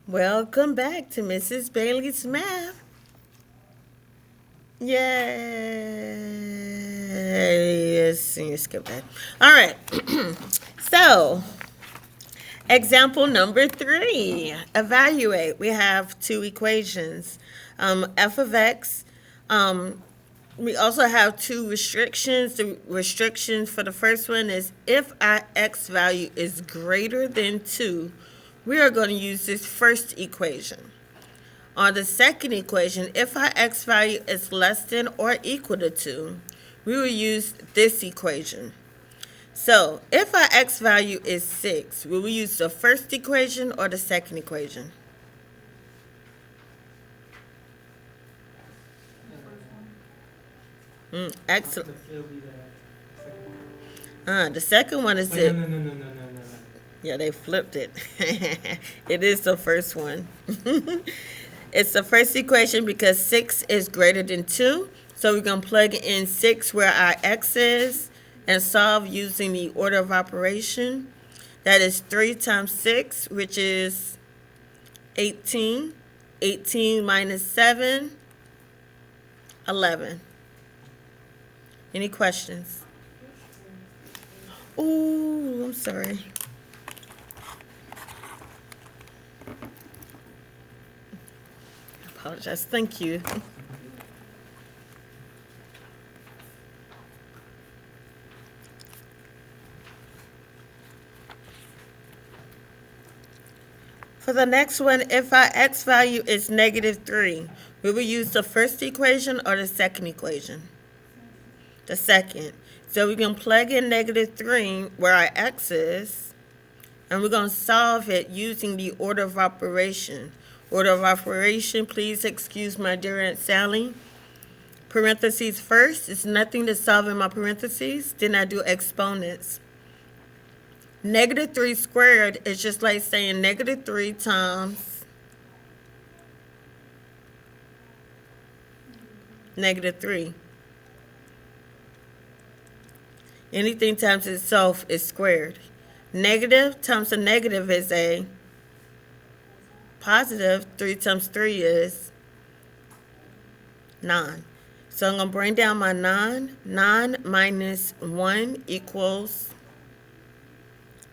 Welcome back to Mrs. Bailey's Math. Yay! Let's see, skip that. All right. So, example number 3. Evaluate. We have two equations. F of x. We also have two restrictions. The restrictions for the first one is if our x value is greater than 2, we are going to use this first equation. On the second equation, if our x value is less than or equal to 2, we will use this equation. So, if our x value is 6, will we use the first equation or the second equation? Excellent. The second one is it. No. Yeah, they flipped it. It is the first one. It's the first equation because 6 is greater than 2. So we're going to plug in 6 where our x is and solve using the order of operation. That is 3 times 6, which is 18. 18 minus 7, 11. Any questions? Ooh, I'm sorry. Apologize. Thank you. For the next one, if our x value is negative 3, we will use the first equation or the second equation? The second. So we can plug in negative 3 where our x is, and we're going to solve it using the order of operation. Order of operation, please excuse my dear Aunt Sally. Parentheses first, it's nothing to solve in my parentheses. Then I do exponents. Negative 3 squared is just like saying negative 3 times negative 3. Anything times itself is squared. Negative times a negative is a positive. 3 times 3 is 9. So I'm going to bring down my 9. 9 minus 1 equals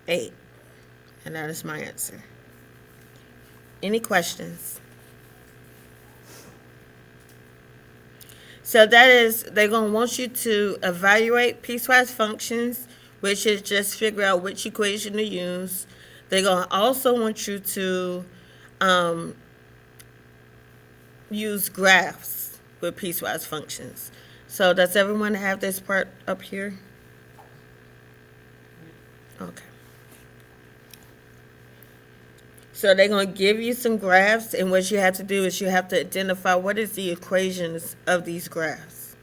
8. And that is my answer. Any questions? So that is, they're going to want you to evaluate piecewise functions, which is just figure out which equation to use. They're going to also want you to use graphs with piecewise functions. So does everyone have this part up here? Okay. So they're going to give you some graphs, and what you have to do is you have to identify what is the equations of these graphs.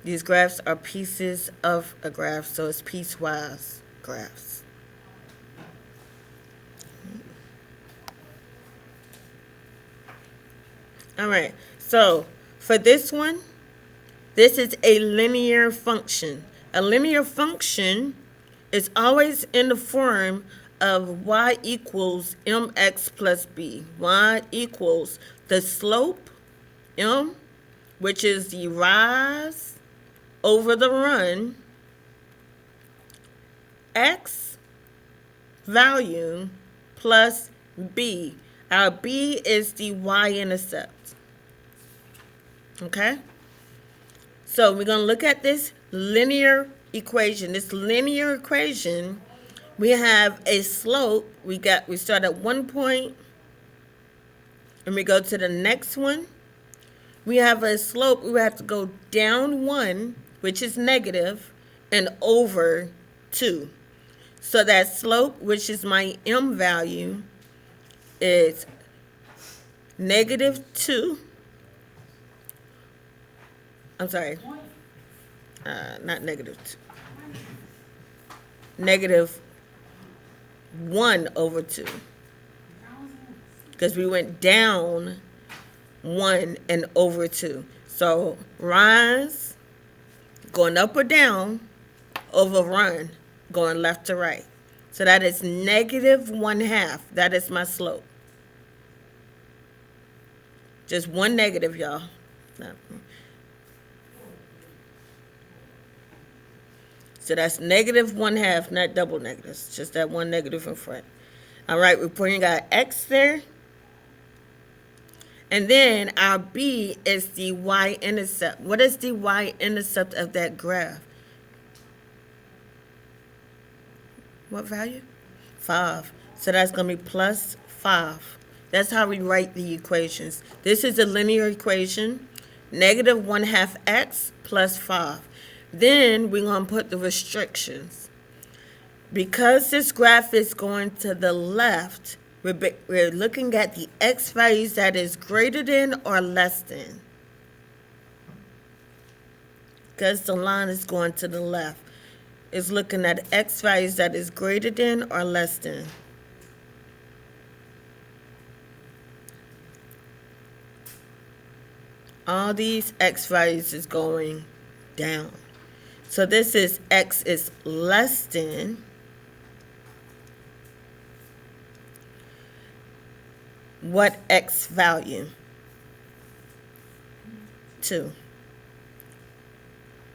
These graphs are pieces of a graph, so it's piecewise graphs. All right, so for this one, this is a linear function. A linear function is always in the form of y equals mx plus b. Y equals the slope, m, which is the rise over the run, x value plus b. Our b is the y-intercept. Okay? So we're going to look at this linear equation. This linear equation, we have a slope. We start at one point and we go to the next one. We have a slope. We have to go down 1, which is negative, and over 2. So that slope, which is my m value, is negative 2. I'm sorry. Not negative 2. Negative 1 over 2. Because we went down 1 and over 2. So rise, going up or down, over run, going left to right. So that is negative 1/2. That is my slope. Just one negative, y'all. No. So that's negative 1/2, not double negatives. Just that one negative in front. All right, we're putting our x there. And then our b is the y-intercept. What is the y-intercept of that graph? What value? 5. So that's going to be plus 5. That's how we write the equations. This is a linear equation. Negative 1/2 x plus 5. Then we're going to put the restrictions. Because this graph is going to the left, we're looking at the x values that is greater than or less than. Because the line is going to the left. It's looking at x values that is greater than or less than. All these x values is going down. So this is x is less than what x value? 2.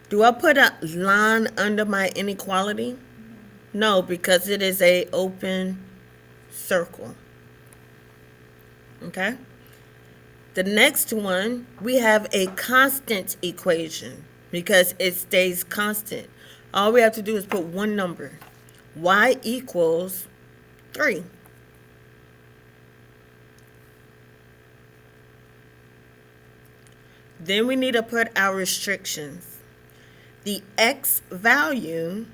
Do I put a line under my inequality? No, because it is a open circle. Okay? The next one, we have a constant equation because it stays constant. All we have to do is put one number. Y equals 3. Then we need to put our restrictions. The x value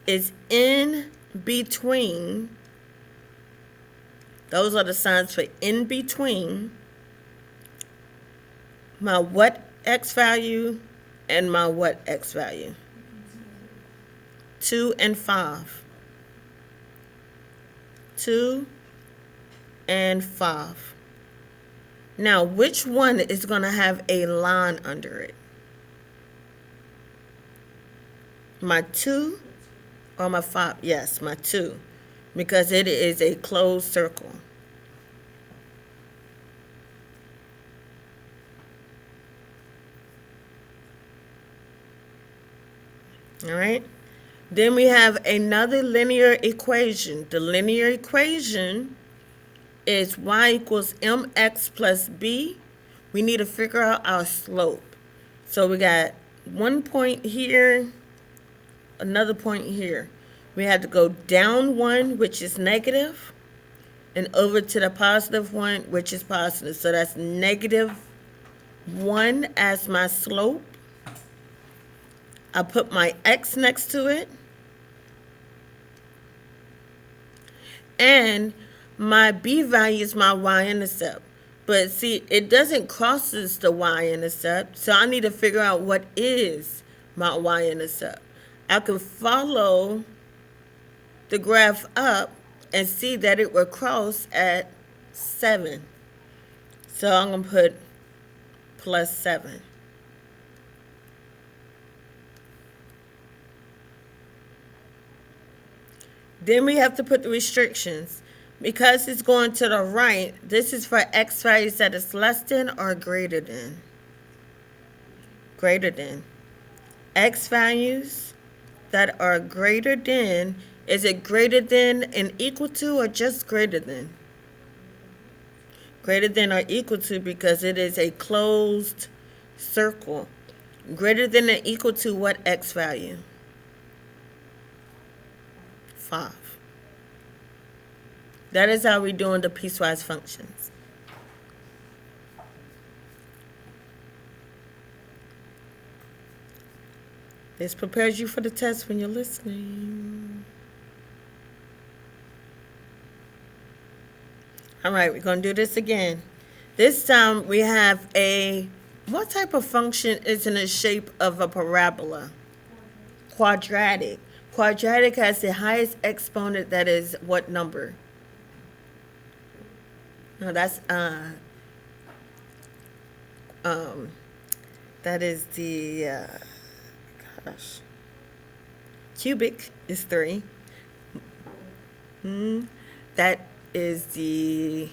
is in between. Those are the signs for in between my what x value and my what x value. 2 and 5. 2 and 5. Now, which one is going to have a line under it? My 2 or my 5? Yes, my 2, because it is a closed circle. All right. Then we have another linear equation. The linear equation is y equals mx plus b. We need to figure out our slope. So we got one point here, another point here. We had to go down 1, which is negative, and over to the positive 1, which is positive. So that's negative 1 as my slope. I put my x next to it. And my b value is my y-intercept. But see, it doesn't crosses the y-intercept. So I need to figure out what is my y-intercept. I can follow the graph up and see that it will cross at 7. So I'm going to put plus 7. Then we have to put the restrictions. Because it's going to the right, this is for x values that is less than or greater than. Greater than. X values that are greater than, is it greater than and equal to or just greater than? Greater than or equal to because it is a closed circle. Greater than or equal to what x value? 5. That is how we're doing the piecewise functions. This prepares you for the test when you're listening. All right, we're going to do this again. This time we have what type of function is in the shape of a parabola? Quadratic. Quadratic has the highest exponent that is what number? No, that's that is the cubic is 3. That is the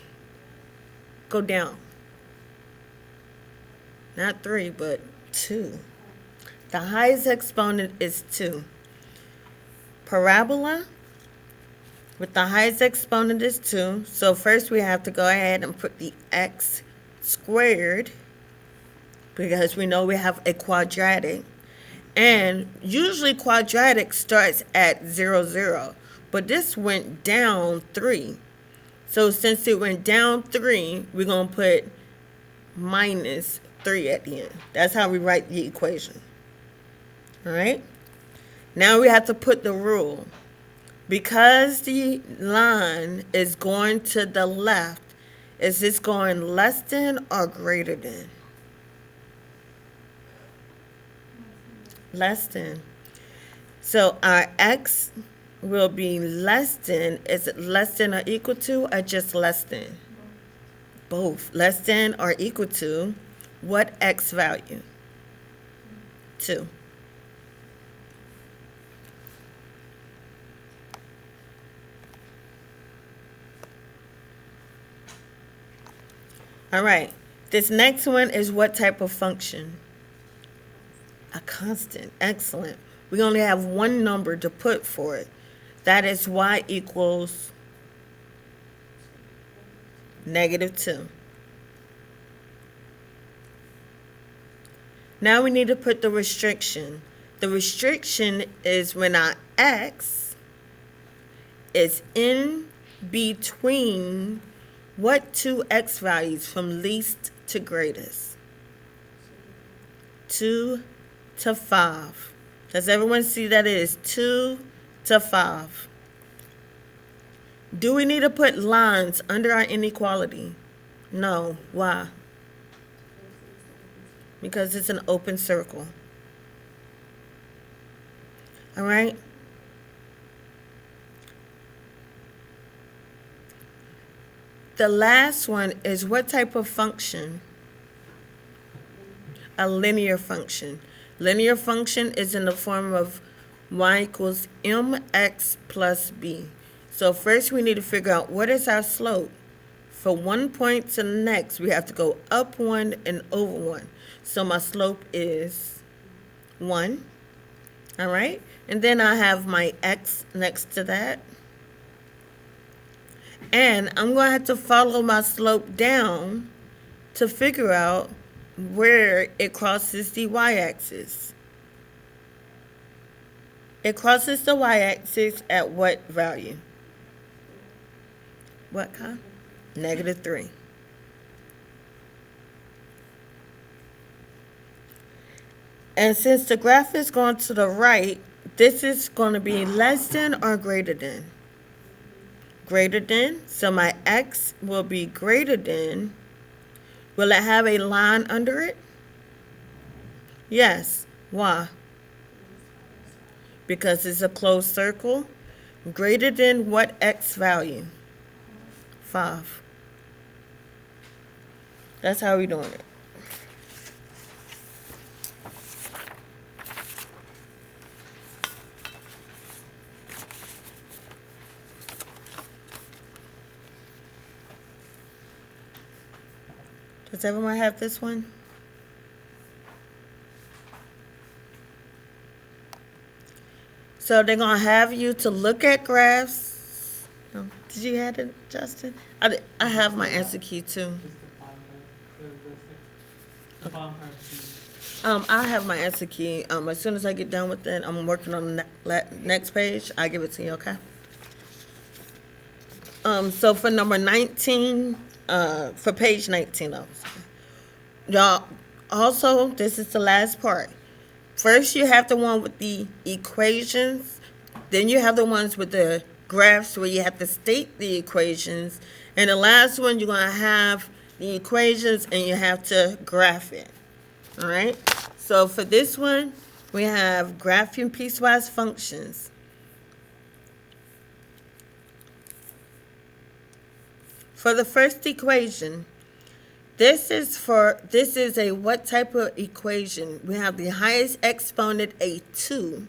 go down. Not 3, but 2. The highest exponent is 2. Parabola with the highest exponent is 2. So first we have to go ahead and put the x squared because we know we have a quadratic. And usually quadratic starts at 0, 0. But this went down 3. So since it went down 3, we're going to put minus 3 at the end. That's how we write the equation. All right? Now we have to put the rule. Because the line is going to the left, is this going less than or greater than? Less than. So our x will be less than. Is it less than or equal to or just less than? Both. Less than or equal to what x value? 2. All right. This next one is what type of function? A constant. Excellent. We only have one number to put for it. That is y equals -2. Now we need to put the restriction. The restriction is when our x is in between what two x values from least to greatest? 2 to 5. Does everyone see that it is 2 to 5? Do we need to put lines under our inequality? No. Why? Because it's an open circle. All right? The last one is what type of function? A linear function. Linear function is in the form of y equals mx plus b. So first we need to figure out what is our slope. For one point to the next, we have to go up 1 and over 1. So my slope is 1. All right? And then I have my x next to that. And I'm going to have to follow my slope down to figure out where it crosses the y-axis. It crosses the y-axis at what value? What kind? -3. And since the graph is going to the right, this is going to be less than or greater than? Greater than. So my x will be greater than. Will it have a line under it? Yes. Why? Because it's a closed circle. Greater than what x value? 5. That's how we're doing it. Does everyone have this one? So they're going to have you to look at graphs. Oh, did you have it, Justin? I have my answer key too. I have my answer key. As soon as I get done with it, I'm working on the next page. I'll give it to you, okay? So for number 19, for page 19, y'all, also, this is the last part. First, you have the one with the equations. Then you have the ones with the graphs where you have to state the equations. And the last one, you're going to have the equations and you have to graph it. All right? So for this one, we have graphing piecewise functions. For the first equation, this is a what type of equation? We have the highest exponent a 2.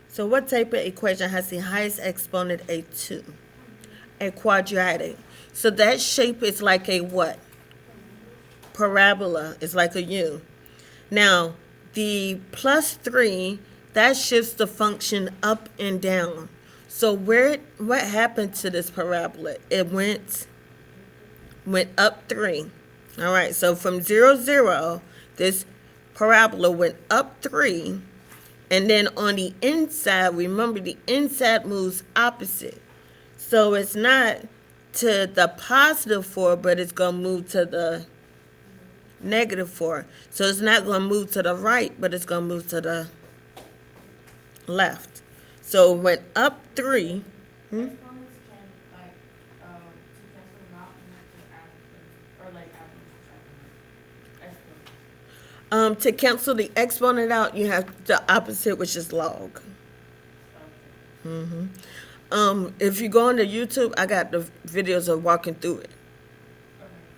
So what type of equation has the highest exponent a 2? a quadratic. So that shape is like a what? Parabola. It's like a U. Now, the plus 3, that shifts the function up and down. So what happened to this parabola? It went up 3. All right, so from 0, 0, this parabola went up 3. And then on the inside, remember the inside moves opposite. So it's not to the positive 4, but it's going to move to the negative 4. So it's not going to move to the right, but it's going to move to the left. So it went up 3. Exponents can like to cancel them out and have to add them, or like add them exponents. To cancel the exponent out, you have the opposite, which is log. If you go onto YouTube, I got the videos of walking through it.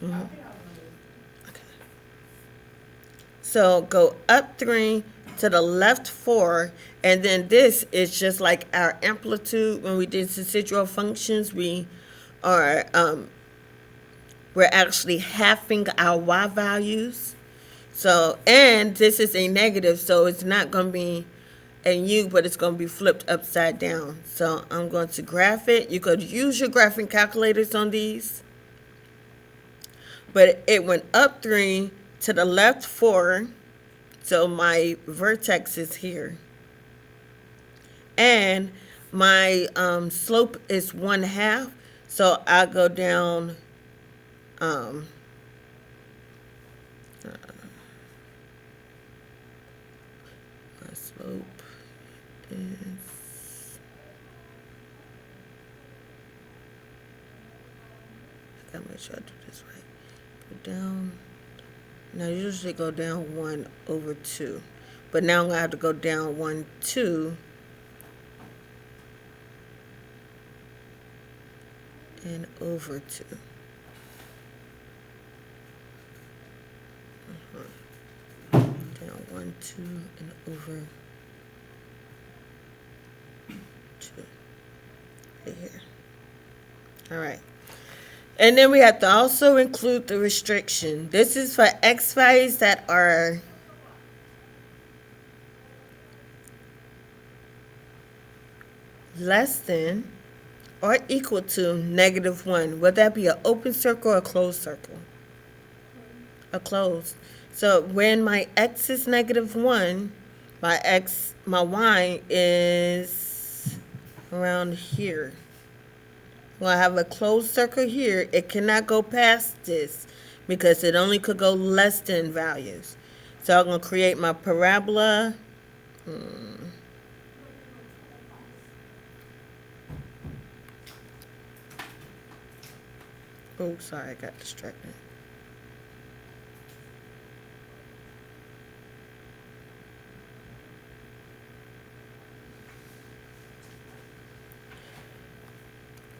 Okay. I think I was Okay. So go up 3 to the left 4, and then this is just like our amplitude. When we did residual functions, we are we're actually halving our y values. So, and this is a negative, so it's not going to be a u, but it's going to be flipped upside down. So I'm going to graph it. You could use your graphing calculators on these. But it went up 3 to the left 4. So my vertex is here. And my slope is 1/2. So I go down my slope is, I gotta make sure I do this right. Go down. Now, I usually go down 1/2. But now I'm going to have to go down 1, 2. And over 2. Down 1, 2, and over 2. Right here. All right. And then we have to also include the restriction. This is for x values that are less than or equal to -1. Would that be an open circle or a closed circle? A closed. So when my x is -1, my y is around here. Well, I have a closed circle here. It cannot go past this because it only could go less than values. So I'm going to create my parabola. Oh, sorry, I got distracted.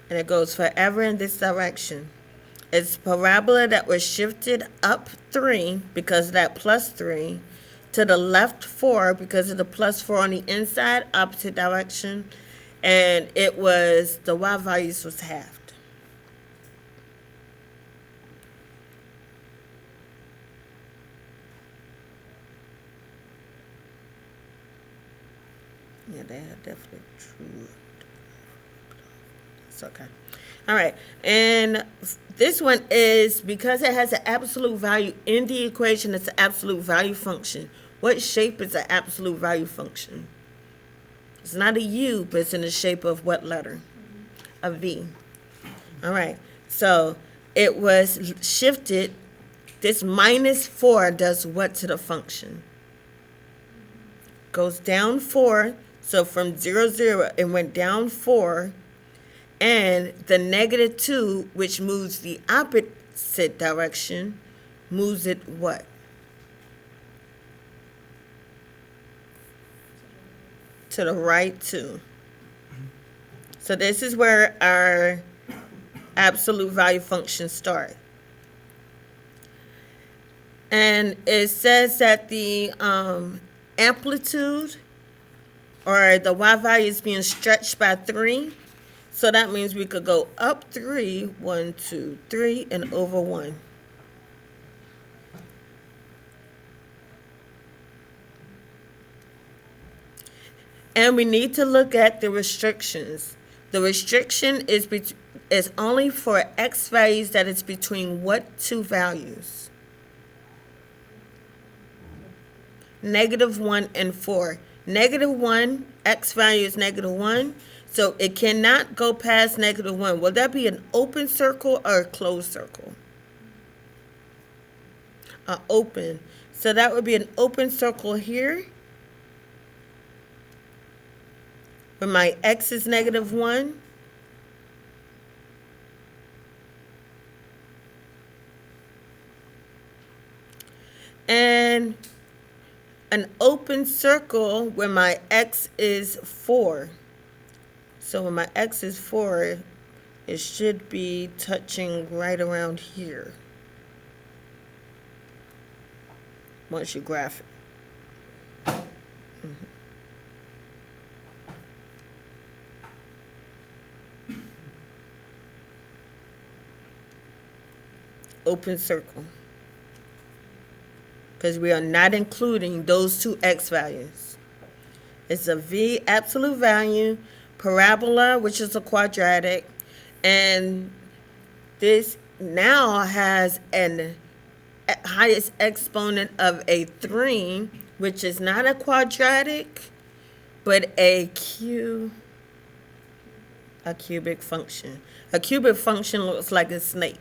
And it goes forever in this direction. It's parabola that was shifted up 3 because of that plus 3, to the left 4 because of the plus 4 on the inside, opposite direction, and it was, the y values was halved. Yeah, they are definitely true. It's okay. All right. And this one is, because it has an absolute value in the equation, it's an absolute value function. What shape is an absolute value function? It's not a U, but it's in the shape of what letter? A V. All right. So it was shifted. This -4 does what to the function? Goes down 4. So from 0, 0, it went down 4. And the -2, which moves the opposite direction, moves it what? To the right 2. So this is where our absolute value functions start. And it says that the amplitude, or the y value, is being stretched by 3. So that means we could go up 3, 1, 2, 3, and over 1. And we need to look at the restrictions. The restriction is only for x values that is between what two values? -1 and 4. -1, x value is -1, so it cannot go past -1. Will that be an open circle or a closed circle? Open. So that would be an open circle here, where my x is -1. And an open circle where my x is 4. So when my x is 4, it should be touching right around here once you graph it. Open circle. Because we are not including those two x values. It's a v absolute value, parabola, which is a quadratic, and this now has an highest exponent of a 3, which is not a quadratic, but a cubic function. A cubic function looks like a snake.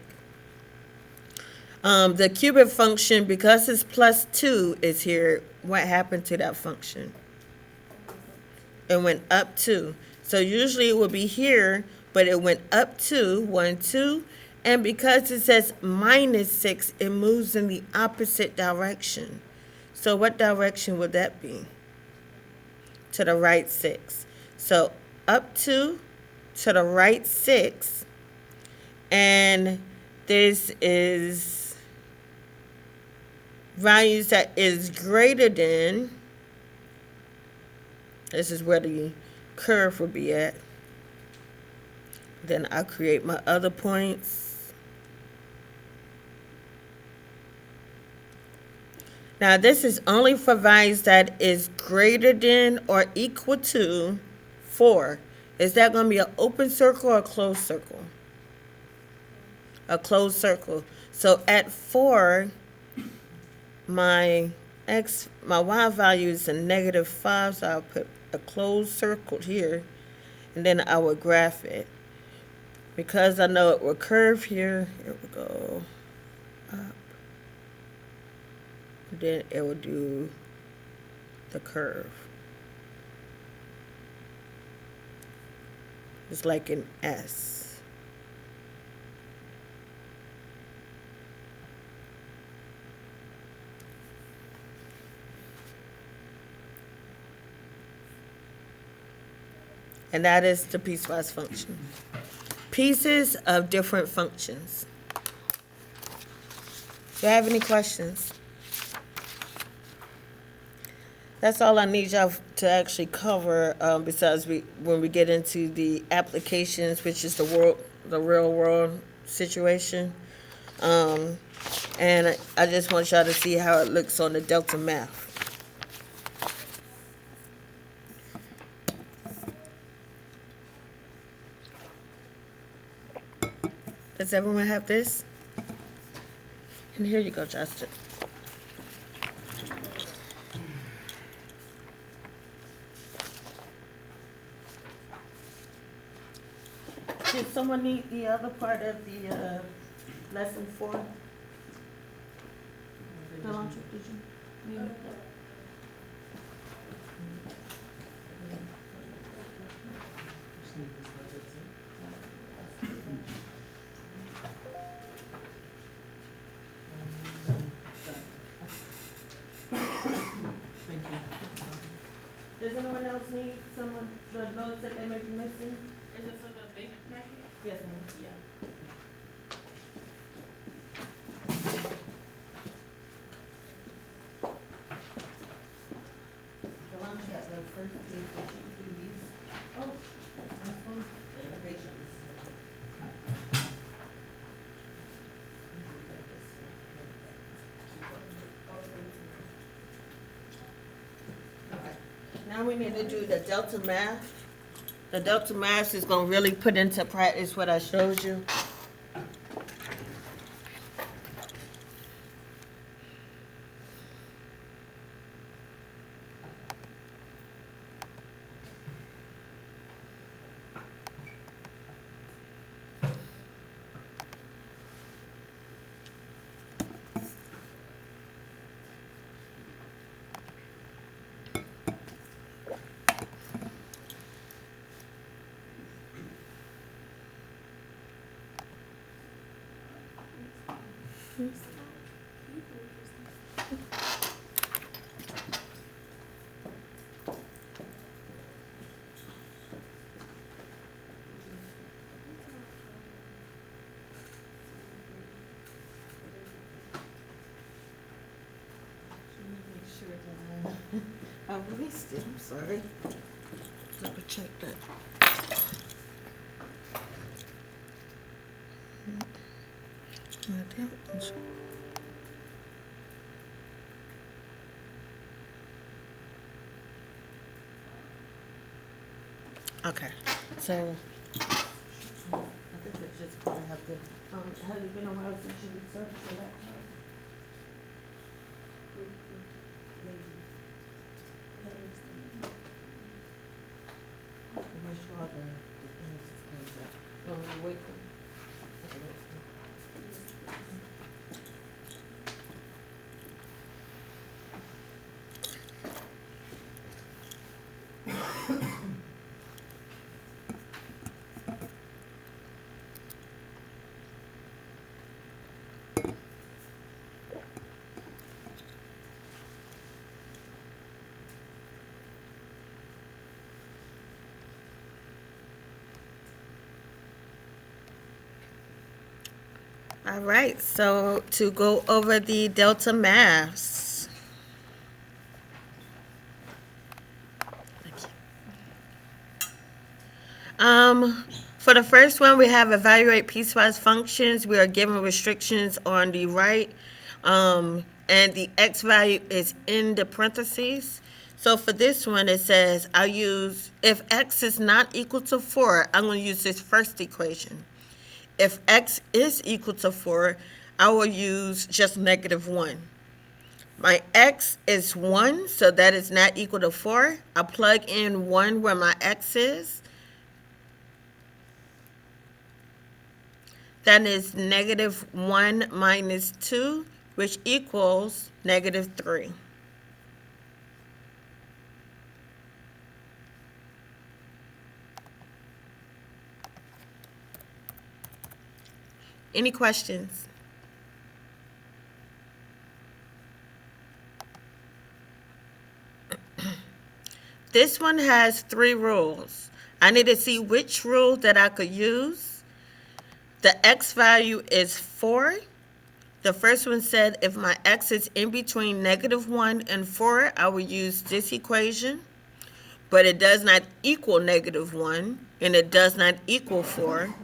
The cubic function, because it's +2 is here, what happened to that function? It went up 2. So usually it would be here, but it went up 2, 1, 2. And because it says -6, it moves in the opposite direction. So what direction would that be? To the right 6. So up 2, to the right 6. And this is values that is greater than, this is where the curve will be at. Then I'll create my other points. Now this is only for values that is greater than or equal to 4. Is that going to be an open circle or a closed circle? A closed circle. So at 4, my y value is a -5, so I'll put a closed circle here, and then I will graph it. Because I know it will curve here, it will go up, then it will do the curve. It's like an S. And that is the piecewise function. Pieces of different functions. Do you have any questions? That's all I need y'all to actually cover. Besides, when we get into the applications, which is the real world situation, and I just want y'all to see how it looks on the Delta math. Does everyone have this? And here you go, Justin. Did someone need the other part of the lesson 4? Delantra, did you need that? Does anyone else need someone the notes that they may be missing? Is it for the big packet? Yes, ma'am. Yeah. The lunch got the first page that you do these. Oh, my phone. Now we need to do the delta math. The delta math is going to really put into practice what I showed you. I released it. I'm sorry. Double check that. Okay, so I think it's just gonna have to. Has it been a while since you researched for that? Make sure all the things is up. Wait for All right, so to go over the delta maths. For the first one, we have evaluate piecewise functions. We are given restrictions on the right, and the x value is in the parentheses. So for this one, it says I'll use, if x is not equal to 4, I'm going to use this first equation. If x is equal to 4, I will use just -1. My x is 1, so that is not equal to 4. I plug in 1 where my x is. That is -1 minus 2, which equals -3. Any questions? This one has 3 rules. I need to see which rule that I could use. The x value is 4. The first one said if my x is in between -1 and 4, I will use this equation. But it does not equal -1, and it does not equal 4.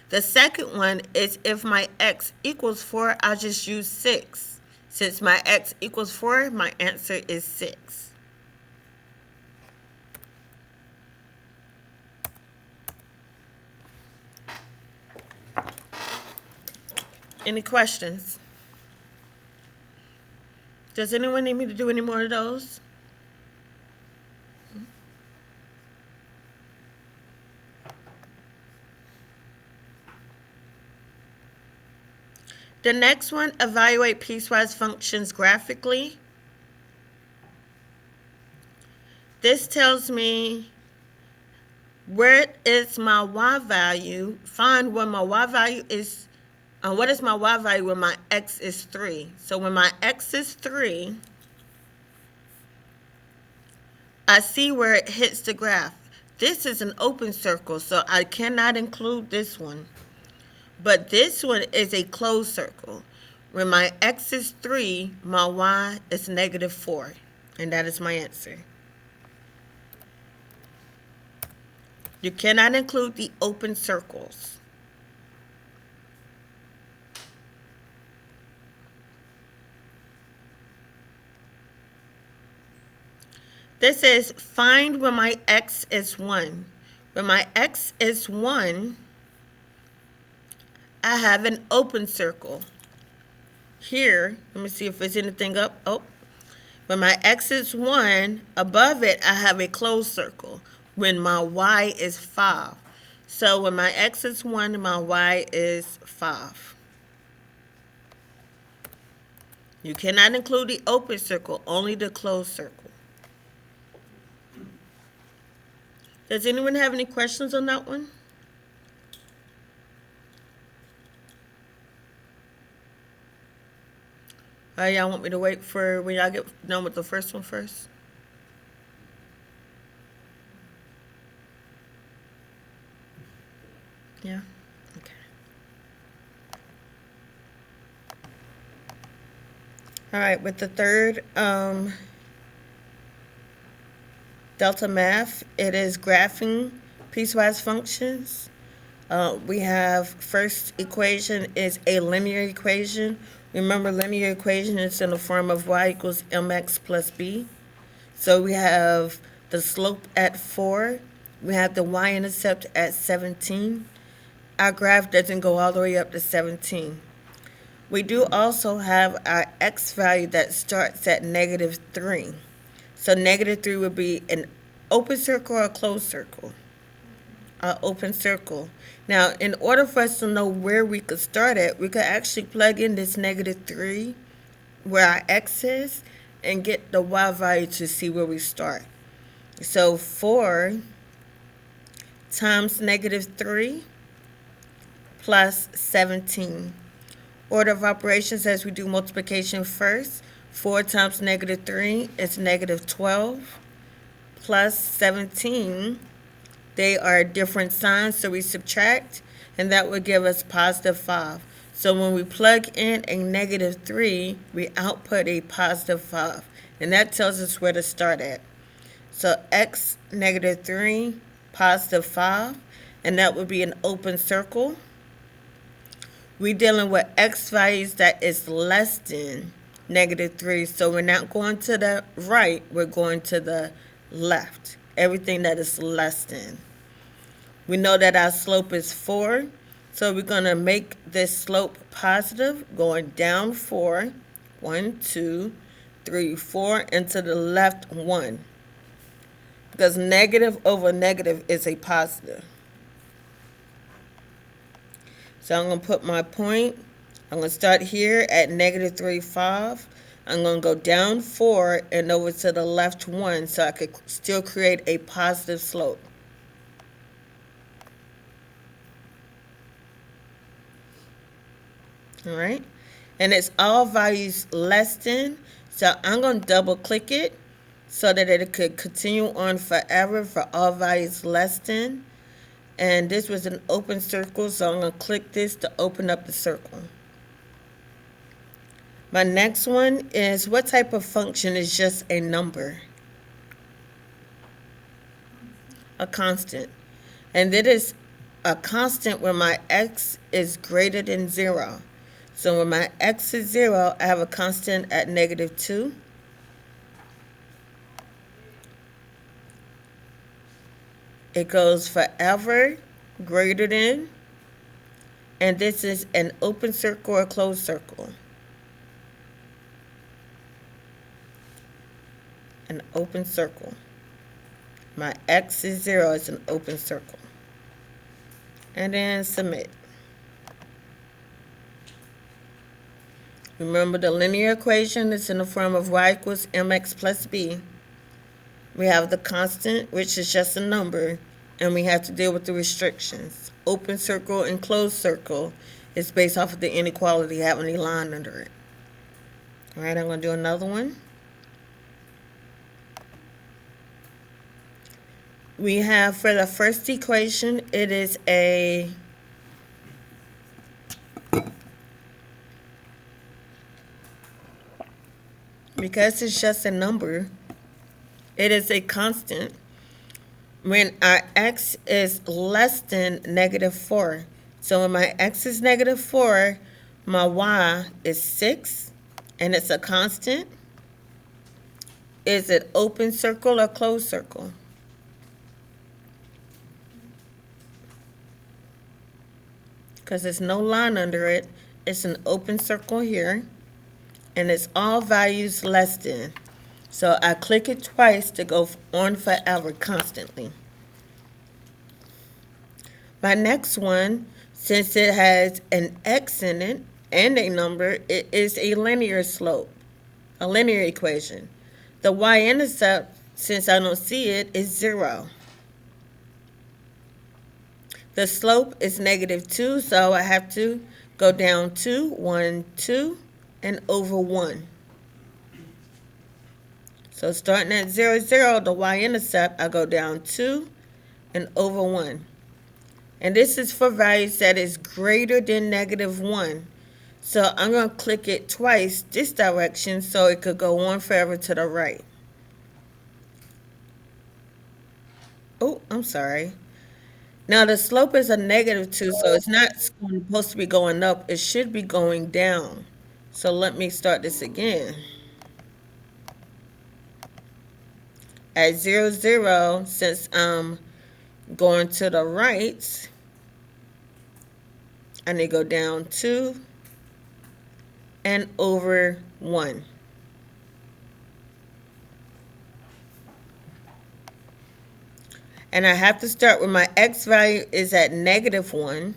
The second one is if my x equals 4, I'll just use 6. Since my x equals 4, my answer is 6. Any questions? Does anyone need me to do any more of those? The next one, evaluate piecewise functions graphically. This tells me where is my y value, find where my y value is, what is my y value when my x is 3. So when my x is 3, I see where it hits the graph. This is an open circle, so I cannot include this one. But this one is a closed circle. When my x is 3, my y is -4. And that is my answer. You cannot include the open circles. This is find when my x is 1. When my x is 1, I have an open circle. Here, let me see if there's anything up. Oh, when my x is 1, above it, I have a closed circle. When my y is 5. So when my x is 1 and my y is 5. You cannot include the open circle, only the closed circle. Does anyone have any questions on that one? Y'all want me to wait for when y'all get done with the first one first? Yeah? Okay. All right, with the third Delta Math, it is graphing piecewise functions. We have first equation is a linear equation. Remember, linear equation is in the form of y equals mx plus b. So we have the slope at 4. We have the y-intercept at 17. Our graph doesn't go all the way up to 17. We do also have our x value that starts at -3. So -3 would be an open circle or a closed circle. An open circle. Now, in order for us to know where we could start at, we could actually plug in this -3 where our x is and get the y value to see where we start. So 4 times -3 plus 17. Order of operations as we do multiplication first. 4 times -3 is -12 plus 17. They are different signs, so we subtract, and that would give us +5. So when we plug in a -3, we output a +5, and that tells us where to start at. So x -3, +5, and that would be an open circle. We're dealing with x values that is less than -3, so we're not going to the right, we're going to the left. Everything that is less than. We know that our slope is 4, so we're going to make this slope positive, going down 4, 1, 2, 3, 4, and to the left 1. Because negative over negative is a positive. So I'm going to put my point. I'm going to start here at -3, 5. I'm going to go down 4 and over to the left 1 so I could still create a positive slope. All right. And it's all values less than. So I'm going to double click it so that it could continue on forever for all values less than. And this was an open circle, so I'm going to click this to open up the circle. My next one is what type of function is just a number? A constant. And it is a constant when my x is greater than 0. So when my x is 0, I have a constant at -2. It goes forever, greater than, and this is an open circle or closed circle. An open circle. My x is 0, it's an open circle. And then submit. Remember the linear equation is in the form of y equals mx plus b. We have the constant, which is just a number, and we have to deal with the restrictions. Open circle and closed circle is based off of the inequality having a line under it. All right, I'm going to do another one. We have for the first equation, it is a because it's just a number, it is a constant when our x is less than -4. So when my x is -4, my y is 6, and it's a constant. Is it open circle or closed circle? Because there's no line under it. It's an open circle here. And it's all values less than. So I click it twice to go on forever constantly. My next one, since it has an X in it and a number, it is a linear slope, a linear equation. The y-intercept, since I don't see it, is 0. The slope is -2, so I have to go down 2, 1, 2, and over 1. So starting at 0, 0, the y-intercept, I go down 2 and over 1. And this is for values that is greater than -1. So I'm going to click it twice this direction so it could go on forever to the right. Oh, I'm sorry. Now the slope is a -2, so it's not supposed to be going up. It should be going down. So let me start this again. At 0, 0, since I'm going to the right, I need to go down 2 and over 1. And I have to start with my x value is at -1.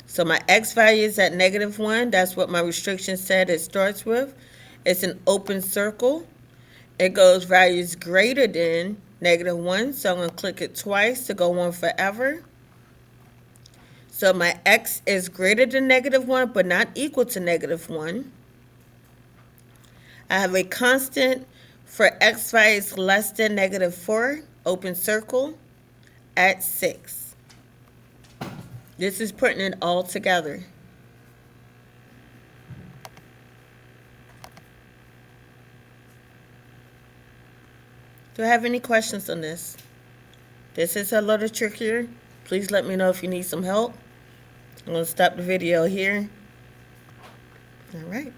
So my x value is at -1. That's what my restriction said it starts with. It's an open circle. It goes values greater than -1. So I'm going to click it twice to go on forever. So my x is greater than -1, but not equal to -1. I have a constant for x values less than -4, open circle, at 6. This is putting it all together. Do I have any questions on this? This is a little trickier. Please let me know if you need some help. I'm going to stop the video here. All right.